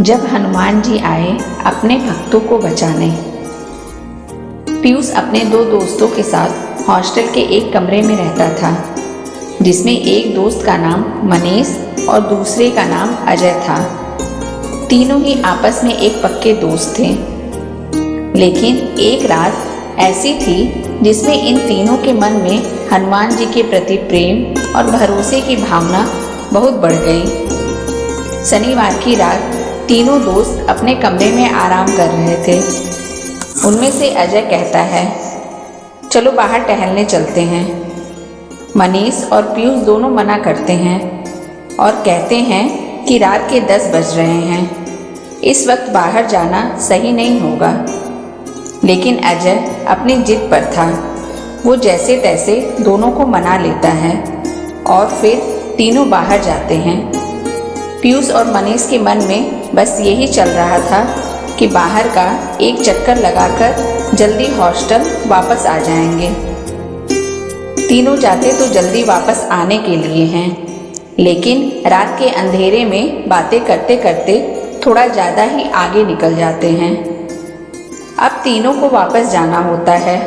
जब हनुमान जी आए अपने भक्तों को बचाने। पीयूष अपने दो दोस्तों के साथ हॉस्टल के एक कमरे में रहता था, जिसमें एक दोस्त का नाम मनीष और दूसरे का नाम अजय था। तीनों ही आपस में एक पक्के दोस्त थे। लेकिन एक रात ऐसी थी जिसमें इन तीनों के मन में हनुमान जी के प्रति प्रेम और भरोसे की भावना बहुत बढ़ गई। शनिवार की रात तीनों दोस्त अपने कमरे में आराम कर रहे थे। उनमें से अजय कहता है, चलो बाहर टहलने चलते हैं। मनीष और पीयूष दोनों मना करते हैं और कहते हैं कि रात के 10 बज रहे हैं, इस वक्त बाहर जाना सही नहीं होगा। लेकिन अजय अपनी जिद पर था। वो जैसे तैसे दोनों को मना लेता है और फिर तीनों बाहर जाते हैं। पीयूष और मनीष के मन में बस यही चल रहा था कि बाहर का एक चक्कर लगाकर जल्दी हॉस्टल वापस आ जाएंगे। तीनों जाते तो जल्दी वापस आने के लिए हैं, लेकिन रात के अंधेरे में बातें करते करते थोड़ा ज़्यादा ही आगे निकल जाते हैं। अब तीनों को वापस जाना होता है,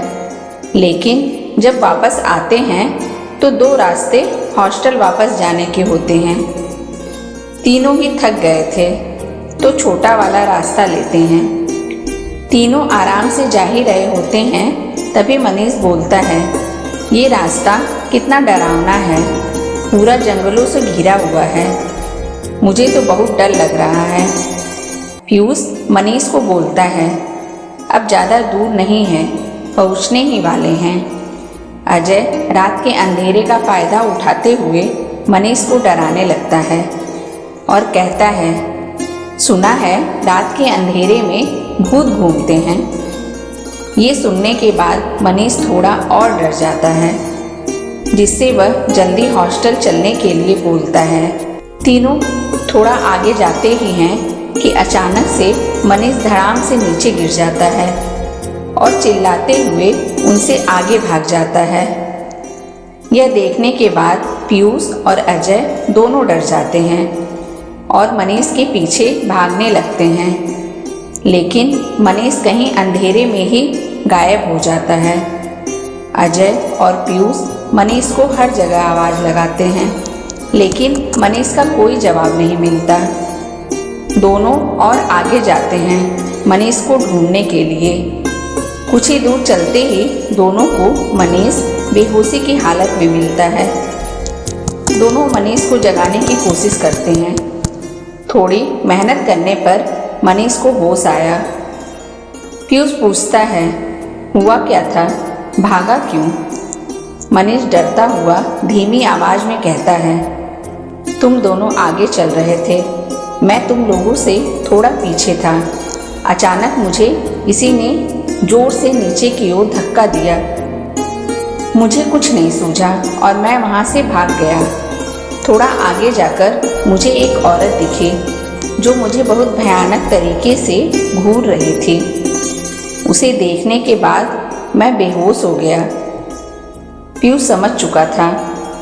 लेकिन जब वापस आते हैं तो दो रास्ते हॉस्टल वापस जाने के होते हैं। तीनों ही थक गए थे तो छोटा वाला रास्ता लेते हैं। तीनों आराम से जा ही रहे होते हैं, तभी मनीष बोलता है, ये रास्ता कितना डरावना है, पूरा जंगलों से घिरा हुआ है, मुझे तो बहुत डर लग रहा है। पीयूष मनीष को बोलता है, अब ज़्यादा दूर नहीं है, पहुँचने ही वाले हैं। अजय रात के अंधेरे का फ़ायदा उठाते हुए मनीष को डराने लगता है और कहता है, सुना है रात के अंधेरे में भूत घूमते हैं। ये सुनने के बाद मनीष थोड़ा और डर जाता है, जिससे वह जल्दी हॉस्टल चलने के लिए बोलता है। तीनों थोड़ा आगे जाते ही हैं कि अचानक से मनीष धड़ाम से नीचे गिर जाता है और चिल्लाते हुए उनसे आगे भाग जाता है। यह देखने के बाद पीयूष और अजय दोनों डर जाते हैं और मनीष के पीछे भागने लगते हैं, लेकिन मनीष कहीं अंधेरे में ही गायब हो जाता है। अजय और पीयूष मनीष को हर जगह आवाज़ लगाते हैं, लेकिन मनीष का कोई जवाब नहीं मिलता। दोनों और आगे जाते हैं मनीष को ढूंढने के लिए। कुछ ही दूर चलते ही दोनों को मनीष बेहोशी की हालत में मिलता है। दोनों मनीष को जगाने की कोशिश करते हैं। थोड़ी मेहनत करने पर मनीष को होश आया। पीयूष पूछता है, हुआ क्या था, भागा क्यों? मनीष डरता हुआ धीमी आवाज़ में कहता है, तुम दोनों आगे चल रहे थे, मैं तुम लोगों से थोड़ा पीछे था। अचानक मुझे किसी ने जोर से नीचे की ओर धक्का दिया। मुझे कुछ नहीं सूझा और मैं वहाँ से भाग गया। थोड़ा आगे जाकर मुझे एक औरत दिखी जो मुझे बहुत भयानक तरीके से घूर रही थी। उसे देखने के बाद मैं बेहोश हो गया। पीयूष समझ चुका था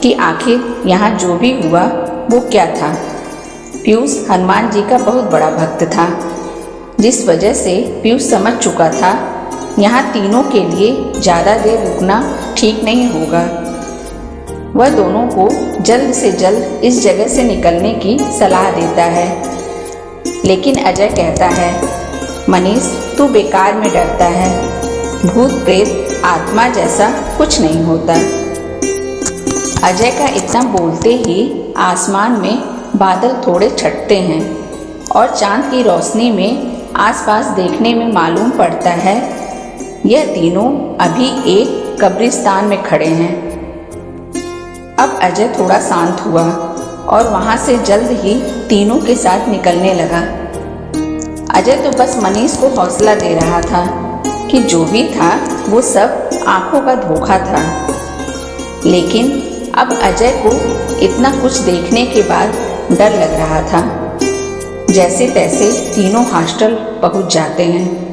कि आखिर यहाँ जो भी हुआ वो क्या था। पीयूष हनुमान जी का बहुत बड़ा भक्त था, जिस वजह से पीयूष समझ चुका था यहाँ तीनों के लिए ज़्यादा देर रुकना ठीक नहीं होगा। वह दोनों को जल्द से जल्द इस जगह से निकलने की सलाह देता है, लेकिन अजय कहता है, मनीष तू बेकार में डरता है, भूत प्रेत आत्मा जैसा कुछ नहीं होता। अजय का इतना बोलते ही आसमान में बादल थोड़े छटते हैं और चांद की रोशनी में आसपास देखने में मालूम पड़ता है यह तीनों अभी एक कब्रिस्तान में खड़े हैं। अब अजय थोड़ा शांत हुआ और वहाँ से जल्द ही तीनों के साथ निकलने लगा। अजय तो बस मनीष को हौसला दे रहा था कि जो भी था वो सब आंखों का धोखा था। लेकिन अब अजय को इतना कुछ देखने के बाद डर लग रहा था। जैसे तैसे तीनों हॉस्टल पहुंच जाते हैं।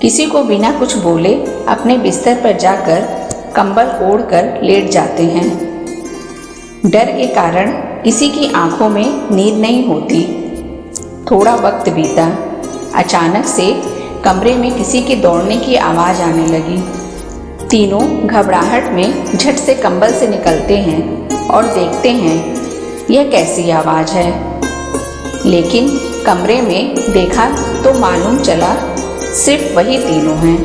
किसी को बिना कुछ बोले अपने बिस्तर पर जाकर कंबल ओढ़कर लेट जाते हैं। डर के कारण किसी की आंखों में नींद नहीं होती। थोड़ा वक्त बीता। अचानक से कमरे में किसी के दौड़ने की आवाज़ आने लगी। तीनों घबराहट में झट से कंबल से निकलते हैं और देखते हैं यह कैसी आवाज़ है। लेकिन कमरे में देखा तो मालूम चला सिर्फ वही तीनों हैं।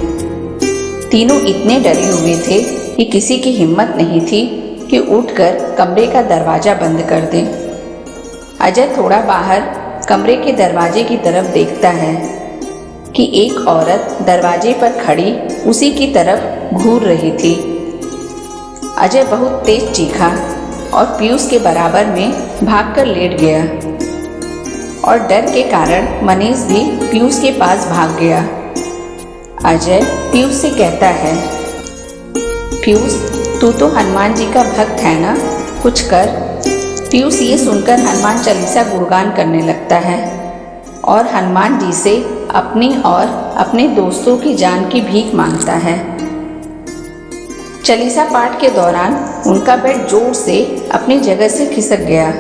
तीनों इतने डरे हुए थे कि किसी की हिम्मत नहीं थी कि उठकर कमरे का दरवाज़ा बंद कर दे। अजय थोड़ा बाहर कमरे के दरवाजे की तरफ देखता है कि एक औरत दरवाजे पर खड़ी उसी की तरफ घूर रही थी। अजय बहुत तेज चीखा और पीयूष के बराबर में भागकर लेट गया और डर के कारण मनीष भी पीयूष के पास भाग गया। अजय पीयूष से कहता है, पीयूष तू तो हनुमान जी का भक्त है ना, कुछ कर। पीयूष ये सुनकर हनुमान चालीसा गुणगान करने लगता है और हनुमान जी से अपनी और अपने दोस्तों की जान की भीख मांगता है। चालीसा पाठ के दौरान उनका बेड जोर से अपनी जगह से खिसक गया।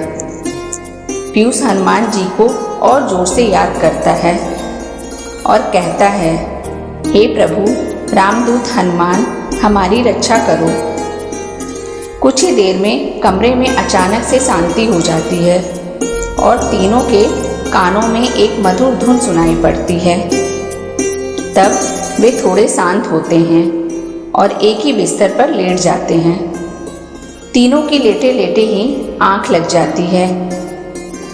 पीयूष हनुमान जी को और जोर से याद करता है और कहता है, हे प्रभु रामदूत हनुमान हमारी रक्षा करो। कुछ ही देर में कमरे में अचानक से शांति हो जाती है और तीनों के कानों में एक मधुर धुन सुनाई पड़ती है। तब वे थोड़े शांत होते हैं और एक ही बिस्तर पर लेट जाते हैं। तीनों की लेटे लेटे ही आंख लग जाती है।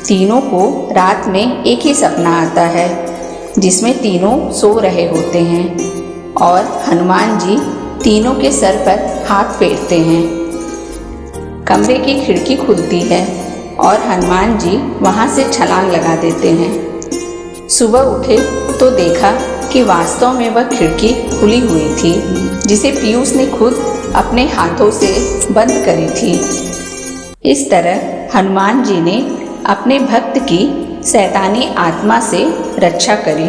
तीनों को रात में एक ही सपना आता है जिसमें तीनों सो रहे होते हैं और हनुमान जी तीनों के सर पर हाथ फेरते हैं। कमरे की खिड़की खुलती है और हनुमान जी वहाँ से छलांग लगा देते हैं। सुबह उठे तो देखा कि वास्तव में वह खिड़की खुली हुई थी जिसे पीयूष ने खुद अपने हाथों से बंद करी थी। इस तरह हनुमान जी ने अपने भक्त की शैतानी आत्मा से रक्षा करी।